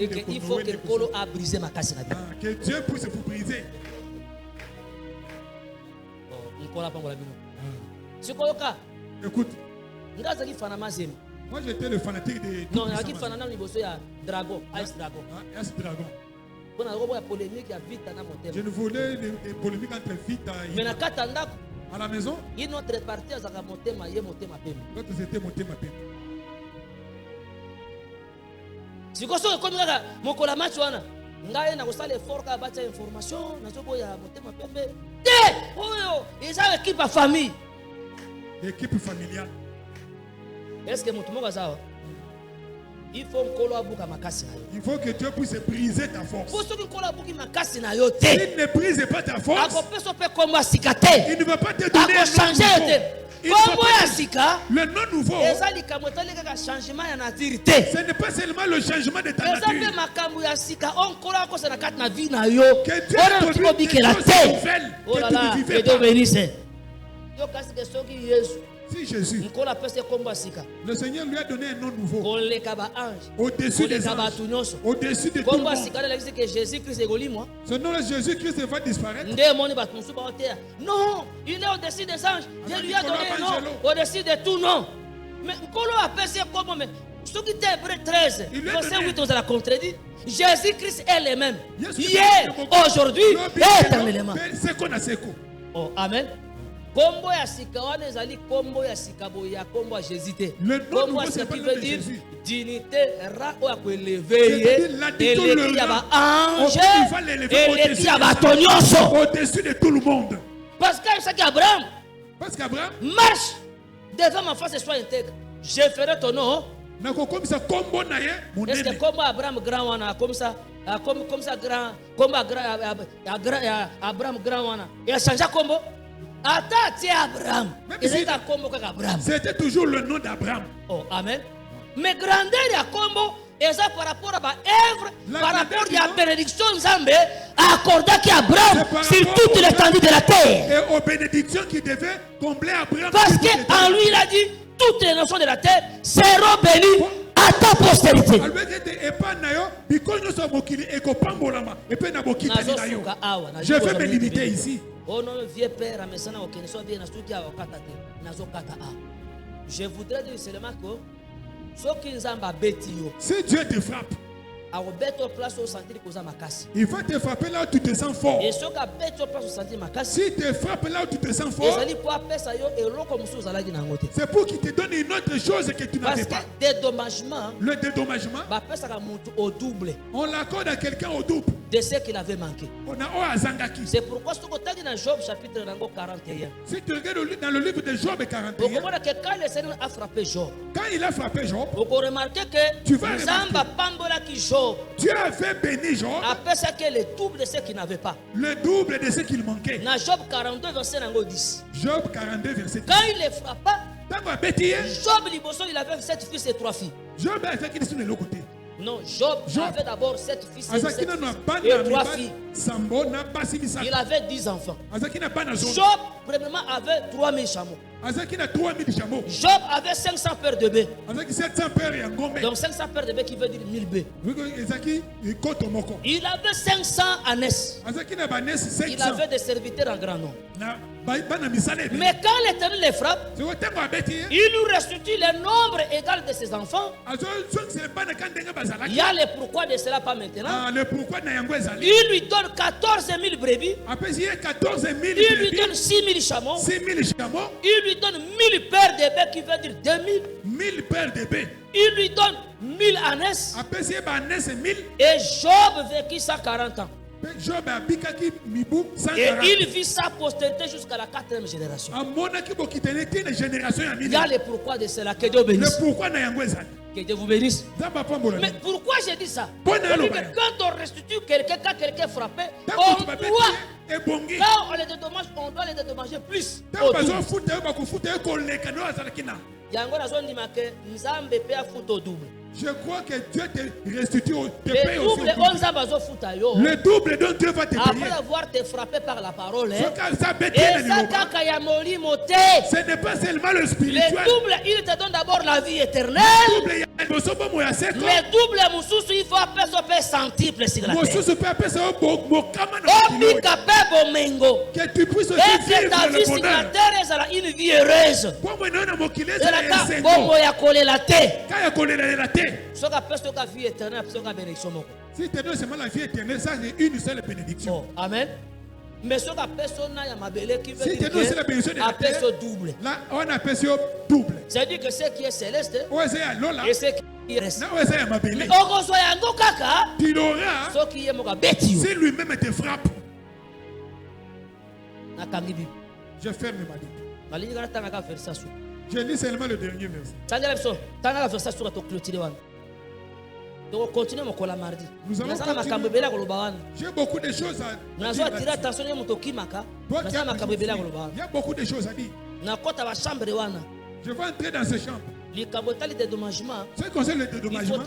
Et que il faut que Kolo a brisé ma casse na. Que Dieu puisse vous briser. Bon, Nicolas Pangola bino. Sikoyoka. Écoute. Moi j'étais le fanatique de. Non, il y a qui fanatique au niveau de Dragon, Ice Dragon. Ice Dragon. On a eu polémique il y a vite dans mon. Je ne voulais des polémiques entre Vita et. Mais à la maison. Il notre partie à monter ma pème. L'autre c'était monter ma pème. Si vous avez comme mon cola match wana. Ngaye na kosala effort ka bacha information na zobo ya monter ma pème. Oh, ils ont équipe à famille. Équipe familiale. Est-ce que mutu moko sawa? Il faut nkolo abuka makasi na yo. Il faut que Dieu puisse briser ta force. Pour ceux qui nkolo abuki makasi na yo te. Il ne brise pas ta force. Akopeso pe komba sikate. Il ne va pas te donner un nom nouveau. Kombo ya sika. Le nom nouveau. Ezali kamotali kaka changement ya nature te. Ce n'est pas seulement le changement de ta nature. Ezali makambo ya sika onkolo akosa na kati na vie na yo. Que Dieu te donne des choses nouvelles. Oh là là, que Dieu bénisse. Yo kasi que soki Yesu. Si Jésus, le Seigneur lui a donné un nom nouveau. Au-dessus des anges. Au-dessus de tout le monde. Ce nom-là, Jésus-Christ va disparaître. Non, il est au-dessus des anges. Dieu lui a donné un nom au-dessus de tout nom. Mais Nkolo appelle ça comment? Mais ce qui est Hébreu 13, verset 8, on a contredit. Jésus-Christ est le même. Hier, aujourd'hui, éternellement. Oh, amen. Kombo ya sika wana ezali kombo ya sika boya kombo ya Jésus te. Kombo ya sika qui veut dire dignité ra o akwelever eleki ya ba ange eleki ya ba tonyoso au-dessus de tout le monde. Parce qu'Abraham marche devant ma face et sois intègre. Je ferai ton nom. Est-ce que kombo Abraham grand wana comme ça grand kombo Abraham grand wana il a changé kombo? C'était toujours le nom d'Abraham. Oh, amen. Mais grandeur ya kombo eza par rapport à œuvre, par rapport à la bénédiction Nzambe accordée à Abraham sur toute l'étendue de la terre. Et aux bénédictions qui devaient combler Abraham. Parce qu'en lui il a dit toutes les nations de la terre seront bénies à ta postérité. Je vais me limiter ici. Je voudrais dire seulement que si Dieu te frappe, il va te frapper là où tu te sens fort. Si te frappe là où tu te sens fort, c'est pour qu'il te donne une autre chose que tu n'avais pas. Le dédommagement, on l'accorde à quelqu'un au double de ce qu'il avait manqué. C'est pourquoi si Job chapitre 41, si tu regardes dans le livre de Job 41, quand le Seigneur a frappé Job, quand il a frappé Job, vous remarquez que tu vas Dieu a fait bénir Job, après ça que le double de ce qu'il n'avait pas, le double de ce qu'il manquait. Dans Job 42 verset 10, Job 42 verset 10, quand il les frappa, Job il avait 7 fils et 3 filles. Job a fait qu'il est de l'autre côté. Non, Job avait d'abord 7 fils et 3 filles. Il avait 10 enfants. Job, premièrement, avait 3000 chameaux. Job avait 500 paires de bœufs. Donc 500 paires de bœufs qui veut dire 1000 bœufs. Il avait 500 ânesses. Il avait des serviteurs en grand nombre. Mais quand l'Éternel les frappe, il nous restitue le nombre égal de ses enfants. Il y a le pourquoi de cela pas maintenant. Il lui donne 14 000 brebis. Il lui donne 6 000 chameaux. Il lui donne 1000 paires de bœufs qui veut dire 2000. 1000 paires de bœufs. Il lui donne 1000 ânesses. Et Job vécut 140 ans. Et il vit sa postérité jusqu'à la 4e génération. Il y a le pourquoi de cela. Que Dieu bénisse. Que Dieu vous bénisse. Mais pourquoi j'ai dit ça? Parce que quand on restitue quelqu'un, quand quelqu'un est frappé, on doit les dédommager, on doit les dédommager plus. Je crois que Dieu te restitue le double dont Dieu va te payer. Après avoir te frappé par la parole, ce n'est pas seulement le spirituel. Le double, il te donne d'abord la vie éternelle. Le double, il faut appeler centuple sur la terre. Que tu puisses vivre ta vie sur la terre, une vie heureuse. Si tu donnes seulement la vie éternelle, ça c'est une seule bénédiction. Amen. Mais ce qu'on appelle son qui veut dire double. Là, on appelle ça double. C'est-à-dire que ce qui est céleste et ce qui reste. Mais tu l'auras si lui-même te frappe. Je ferme ma Bible. Je lis seulement le dernier verset. Donc continue mon cola mardi. J'ai beaucoup de choses à dire. Il y a beaucoup de choses à dire. Je vais entrer dans ces chambres. Ce qui concerne le dédommagement,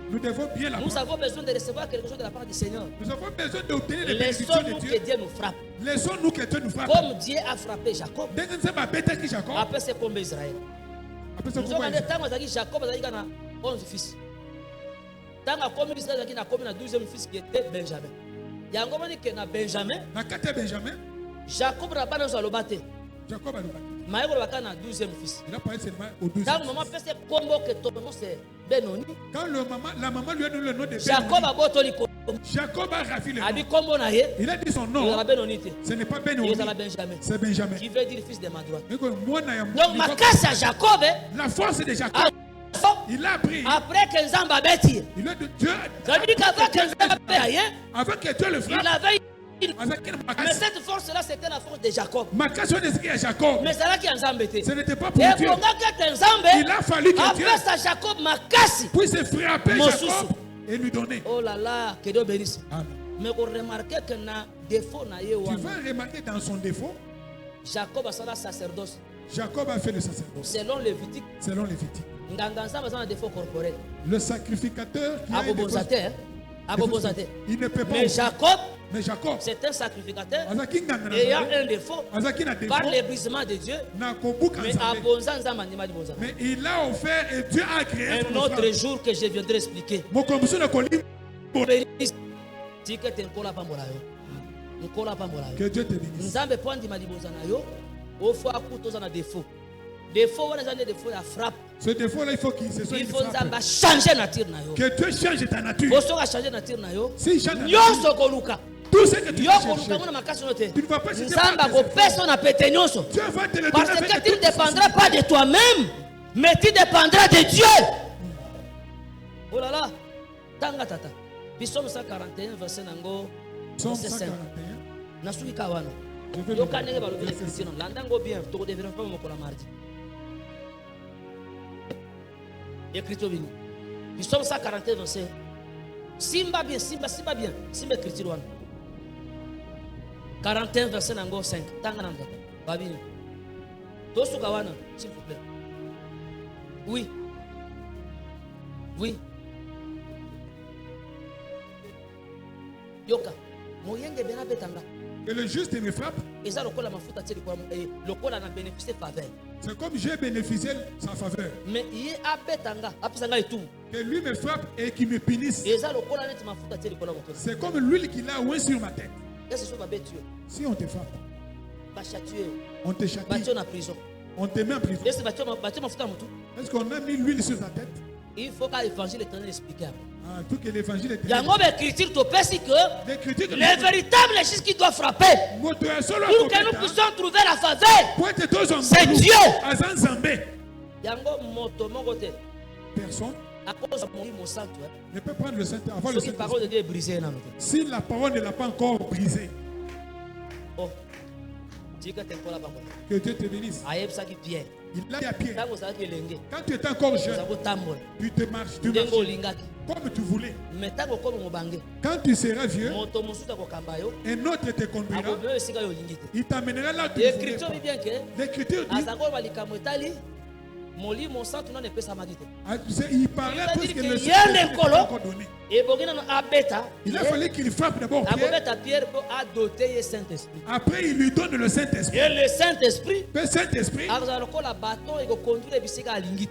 nous devons bien la Nous avons besoin de recevoir quelque chose de la part du Seigneur. Nous avons besoin d'obtenir les bénédictions de Dieu. Que Dieu nous frappe. Laissons-nous que Dieu nous frappe. Comme Dieu a frappé Jacob. Après c'est comme Israël. Nous avons dit Jacob a 11 fils. Dans la commune d'Israël, il y a 12e fils qui était Benjamin. Il y a un moment que Benjamin. Jacob n'a pas dans le bâté. Jacob a le bâté. Mais il y a 12e fils. Il a parlé seulement au 12e. Dans le moment, c'est combo que ton nom c'est Benoni. Quand la maman lui a donné le nom de Benoni. Jacob a botoli. Jacob a ravi le nom. Il a dit son nom. Ce n'est pas Benoni. C'est Benjamin. Qui veut dire fils de ma droite. Donc ma casse à Jacob. La force de Jacob. Il a pris. Après que Nzamba bêti. Il a dit Dieu. Ça veut dire qu'avant que Nzamba bêti. Avant que Dieu le frappe. Il avait mais cette force-là, c'était la force de Jacob. Ma casse de Jacob. Mais c'est là qu'il y a Nzamba. Ce n'était pas pour Dieu. Il a fallu que Dieu. Après ça, Jacob m'a cassé. Puisse frapper Jacob et lui donner. Oh là là, que Dieu bénisse. Amen. Mais vous remarquez que na défaut na ye tu vas remarquer dans son défaut. Jacob a fait le sacerdoce. Jacob a fait le sacerdoce. Selon Lévitique. Selon Lévitique. Le sacrificateur qui Il ne peut pas. Mais Jacob, c'est un sacrificateur ayant un défaut par les brisements de Dieu. Mais il a offert et Dieu a créé un autre jour que je viendrai expliquer. Que Dieu te bénisse. Ce défaut-là, il faut qu'il se soit. Il faut changer nature. Que Dieu change ta nature. Si change tout ce que tu vas chercher, tu ne vas pas chercher. Dieu va te le donner. Parce que tu ne dépendras pas de toi-même, mais tu dépendras de Dieu. Oh là là, Tanga Tata. Psaume 141, verset 5. Nasui Kawana. Yo kanenge ba lobela Christian. Landango bien, to ko devrait pas mokola mardi. Écriture vini. Psaume 141, verset. Simba bien, Simba écriture wana. 41 verset 5. Tanga nanga. Babini. Tosu Kawana, s'il vous plaît. Oui. Oui. Yoka. Moyenge bena betanga. Et le juste me frappe. C'est comme j'ai bénéficié sa faveur. Mais il est à betanga. Que lui me frappe et qu'il me punisse. C'est comme l'huile qu'il a oué sur ma tête. Si on te frappe, on te châtie, on te met en prison. Est-ce qu'on a mis l'huile sur ta tête? Il faut que l'évangile éternel explique. Tout que l'évangile est il y a une écriture que les véritables choses qui doivent frapper pour que nous puissions trouver la faveur, c'est Dieu. Personne ne peut prendre le Saint avant le Saint. Si la parole ne l'a pas encore brisée. Oh. Que Dieu te bénisse. Il a dit à Pierre, quand tu étais encore jeune, tu te marches, tu marches comme tu voulais. Quand tu seras vieux, un autre te conduira. Il t'amènera là où tu voulais. L'Écriture dit, il parlait parce que le Seigneur n'a pas encore donné. Il a fallu qu'il frappe d'abord Pierre. Après, il lui donne le Saint-Esprit. Et le Saint-Esprit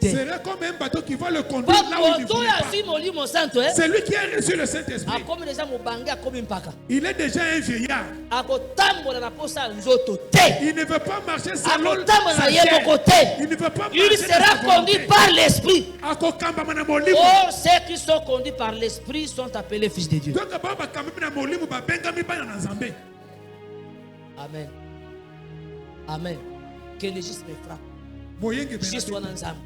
sera comme un bateau qui va le conduire là où il voulait pas. C'est lui qui a reçu le Saint-Esprit. Il est déjà un vieillard. Il ne veut pas marcher sans l'eau. Il ne veut pas marcher. Il sera conduit par l'Esprit. Oh, ceux qui sont conduits par l'Esprit sont appelés fils de Dieu. Amen. Amen. Que le juste me frappe. Juste en ensemble.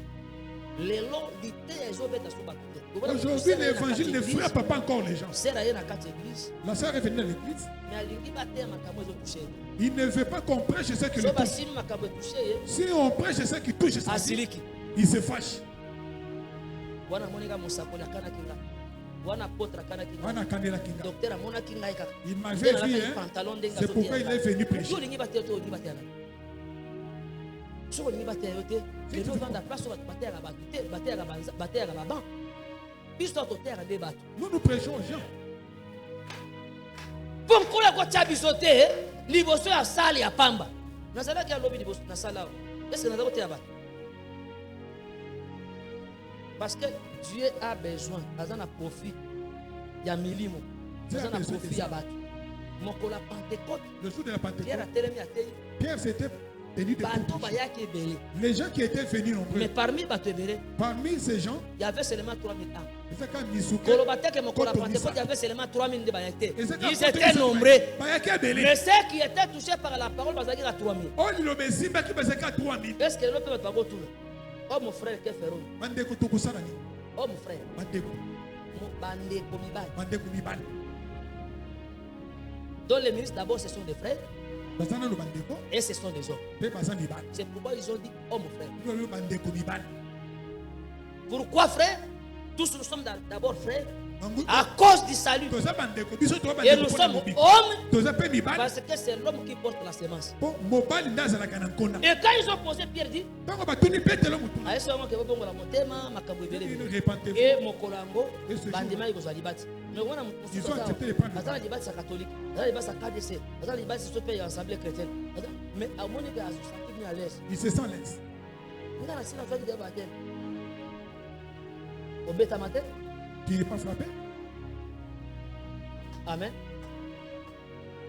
Aujourd'hui, l'évangile ne frappe pas encore les gens. La sœur est venue à l'église. Il ne veut pas qu'on prêche ce qui le touche. Si on prêche ce qui touche sa vie, il se fâche. Il m'avait vu, c'est pourquoi il est venu prêcher. Nous nous prêchons aux gens. Parce que Dieu a besoin, il a profit. Il y a milimo. Il y a profit à battre. Le jour de la Pentecôte, Pierre s'était tenu debout. Les gens qui étaient venus nombreux. Mais parmi ces gens, il y avait seulement 3000 âmes. Il y avait seulement 3000 de Bayaté. Ils étaient nombreux. Mais ceux qui étaient touchés par la parole, ils étaient à 3000. Est-ce que le peuple va pas tout? Oh mon frère, qu'est-ce que fait? Oh mon frère. Donc les ministres d'abord ce sont des frères et ce sont des hommes. C'est pourquoi ils ont dit oh mon frère. Pourquoi frère? Tous nous sommes d'abord frères à cause du salut. Et nous sommes hommes parce que c'est l'homme qui porte la semence. Et quand ils ont posé, Pierre dit et mon colango, bandima ils ont libati. Mais on a libati catholique, libati KDC, libati c'est assemblée chrétienne. Mais à mon égard, je suis à l'aise. Il se sent à l'aise. On a la silence de baptême. Au bêta matin. Tu n'es pas frappé? Amen.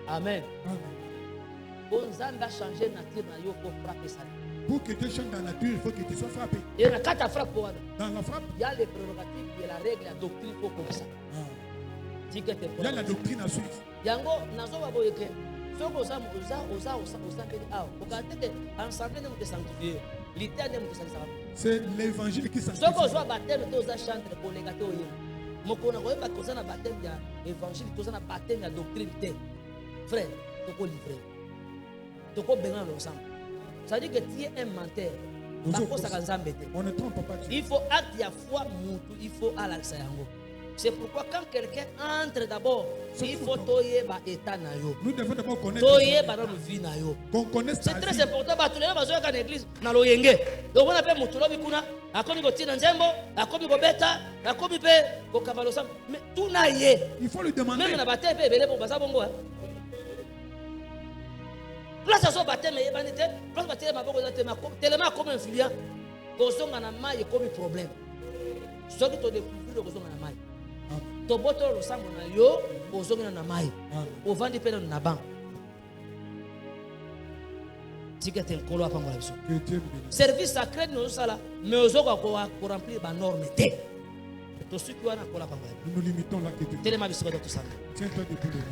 Amen. Bon Zamba a changé nature pour frapper ça. Pour que tu changes la nature, il faut que tu sois frappé. Et dans la frappe, dans la frappe, il y a les prérogatives, il y a la règle, la doctrine pour comme ça. Il y a la doctrine à suivre. Yango, nazo ba boyeke. Soko osa sanctifié. C'est l'évangile qui sanctifie. Soko osa baptême to osa chantre pour les gâteaux. Mokona ko ba kozana baptême ya évangile, kozana baptême ya doctrine té. Frère, toko livré. Toko benga ensemble. Ça dit que tu es un menteur. On ne trompe pas Dieu. Il faut acte ya foi mutu, il faut alaxa yango. C'est pourquoi quand quelqu'un entre d'abord, il faut toyer ba état na yo. Nous devons d'abord connaître. Toyer ba dans vie na yo. Qu'on connaisse. C'est très important. Ba tous les gens bazoya ka l'église na loyenge. Donc on appelle mutu lobi kuna, akomi ko tina nzembo, akomi ko beta, akomi pe ko kabalo sam. Mais tout na yé. Il faut lui demander. Même na baptême pe belé pour basa bongo. Place à son baptême et banité, place baptême ma bongo tellement comme influent. Kozonga na mai comme problème. Ce qui te découvre kozonga na mai. Toboto lo sango na yo ozonga na mai ovandi pena na bank tikete nkolo apa ngola biso service sacré no sala mais ozoka ko remplir ba norme té to suki wana kola pa ngola nous limitons la question telema biso ko to sala tiens-toi debout.